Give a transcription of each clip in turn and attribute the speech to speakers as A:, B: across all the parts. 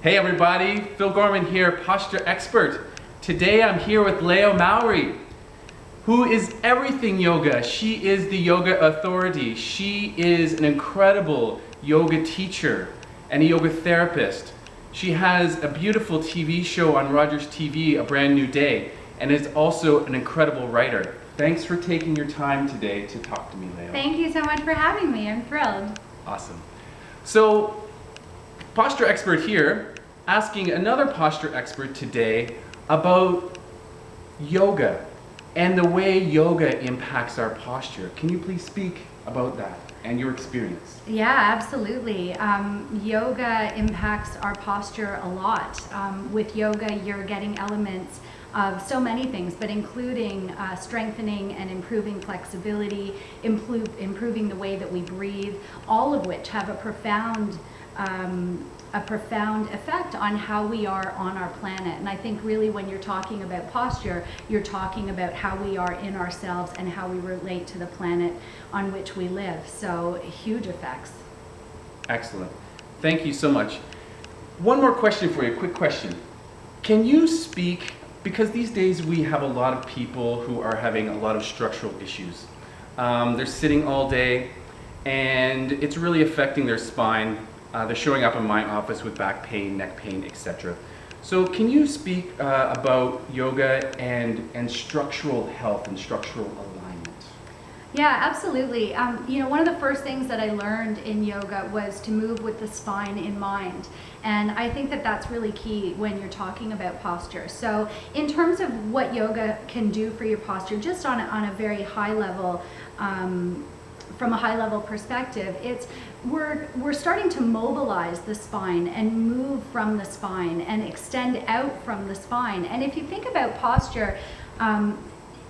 A: Hey everybody, Phil Gorman here, posture expert. Today I'm here with Leo Mowry, who is everything yoga. She is the Yoga Authority. She is an incredible yoga teacher and a yoga therapist. She has a beautiful TV show on Rogers TV, A Brand New Day, and is also an incredible writer. Thanks for taking your time today to talk to me, Leo.
B: Thank you so much for having me. I'm thrilled.
A: Awesome. So, posture expert here, asking another posture expert today about yoga and the way yoga impacts our posture. Can you please speak about that and your experience?
B: Yeah, absolutely. Yoga impacts our posture a lot. With yoga, you're getting elements of so many things, but including strengthening and improving flexibility, improving the way that we breathe, all of which have a profound effect on how we are on our planet. And I think really when you're talking about posture, you're talking about how we are in ourselves and how we relate to the planet on which we live. So huge effects.
A: Excellent. Thank you so much. One more question for you, a quick question. Can you speak, because these days we have a lot of people who are having a lot of structural issues. They're sitting all day and it's really affecting their spine. They're showing up in my office with back pain, neck pain, etc. So can you speak about yoga and structural health and structural alignment?
B: Yeah, absolutely. One of the first things that I learned in yoga was to move with the spine in mind. And I think that that's really key when you're talking about posture. So in terms of what yoga can do for your posture, just on a very high level, from a high level perspective, we're starting to mobilize the spine and move from the spine and extend out from the spine. And if you think about posture,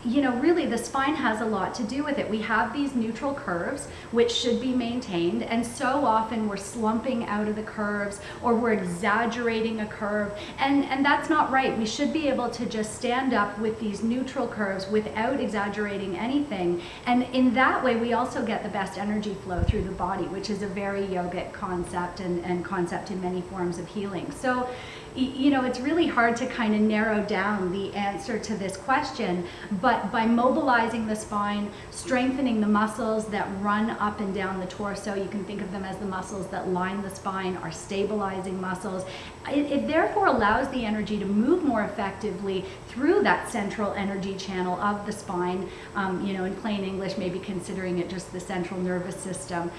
B: really the spine has a lot to do with it. We have these neutral curves which should be maintained, and so often we're slumping out of the curves or we're exaggerating a curve, and that's not right. We should be able to just stand up with these neutral curves without exaggerating anything, and in that way we also get the best energy flow through the body, which is a very yogic concept and concept in many forms of healing. So it's really hard to kind of narrow down the answer to this question, but by mobilizing the spine, strengthening the muscles that run up and down the torso, you can think of them as the muscles that line the spine, are stabilizing muscles. It therefore allows the energy to move more effectively through that central energy channel of the spine, in plain English, maybe considering it just the central nervous system.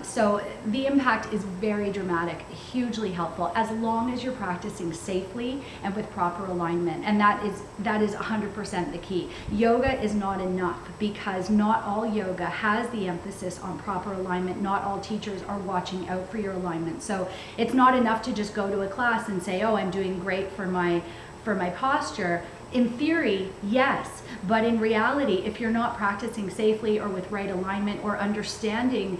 B: So the impact is very dramatic, hugely helpful, as long as you're practicing safely and with proper alignment. And that is 100% the key. Yoga is not enough because not all yoga has the emphasis on proper alignment. Not all teachers are watching out for your alignment. So it's not enough to just go to a class and say, oh, I'm doing great for my posture. In theory, yes, but in reality, if you're not practicing safely or with right alignment or understanding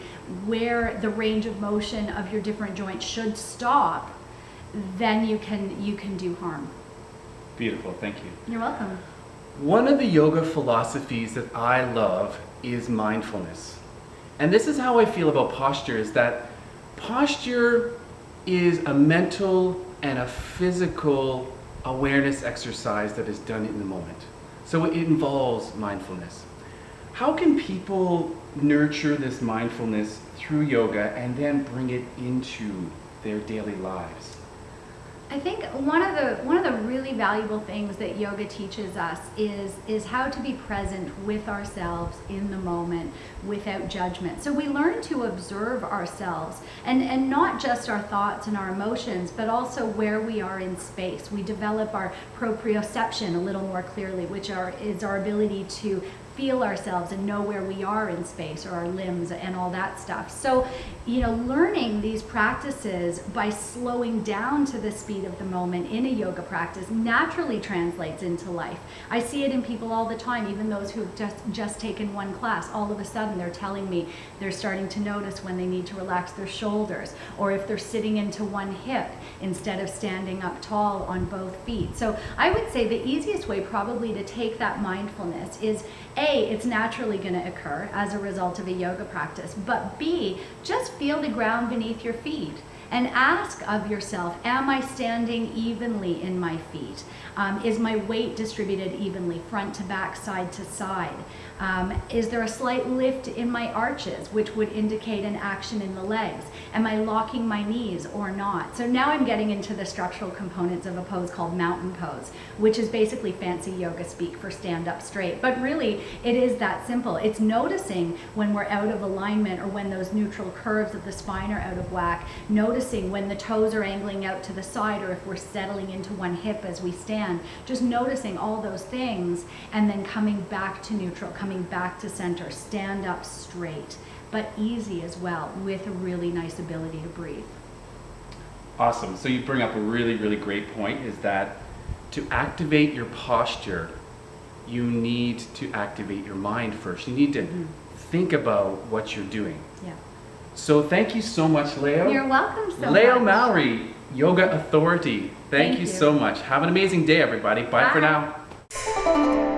B: where the range of motion of your different joints should stop, then you can do harm.
A: Beautiful, thank you.
B: You're welcome.
A: One of the yoga philosophies that I love is mindfulness. And this is how I feel about posture, is that posture is a mental and a physical awareness exercise that is done in the moment. So it involves mindfulness. How can people nurture this mindfulness through yoga and then bring it into their daily lives?
B: I think one of the really valuable things that yoga teaches us is how to be present with ourselves in the moment without judgment. So we learn to observe ourselves and not just our thoughts and our emotions, but also where we are in space. We develop our proprioception a little more clearly, which is our ability to feel ourselves and know where we are in space, or our limbs and all that stuff. So, learning these practices by slowing down to the speed of the moment in a yoga practice naturally translates into life. I see it in people all the time, even those who have just taken one class. All of a sudden they're telling me they're starting to notice when they need to relax their shoulders, or if they're sitting into one hip instead of standing up tall on both feet. So I would say the easiest way probably to take that mindfulness is A, it's naturally going to occur as a result of a yoga practice, but B, just feel the ground beneath your feet And ask of yourself, am I standing evenly in my feet? Is my weight distributed evenly, front to back, side to side? Is there a slight lift in my arches, which would indicate an action in the legs? Am I locking my knees or not? So now I'm getting into the structural components of a pose called mountain pose, which is basically fancy yoga speak for stand up straight. But really, it is that simple. It's noticing when we're out of alignment or when those neutral curves of the spine are out of whack, noticing when the toes are angling out to the side or if we're settling into one hip as we stand, just noticing all those things and then coming back to neutral, coming back to center, stand up straight, but easy as well with a really nice ability to breathe.
A: Awesome. So you bring up a really, really great point, is that to activate your posture, you need to activate your mind first. You need to think about what you're doing.
B: Yeah.
A: So thank you so much, Leo.
B: You're welcome so
A: Leo
B: much.
A: Mowry, Yoga Authority. Thank you
B: you.
A: so much. Have an amazing day, everybody. Bye for
B: Bye.
A: now.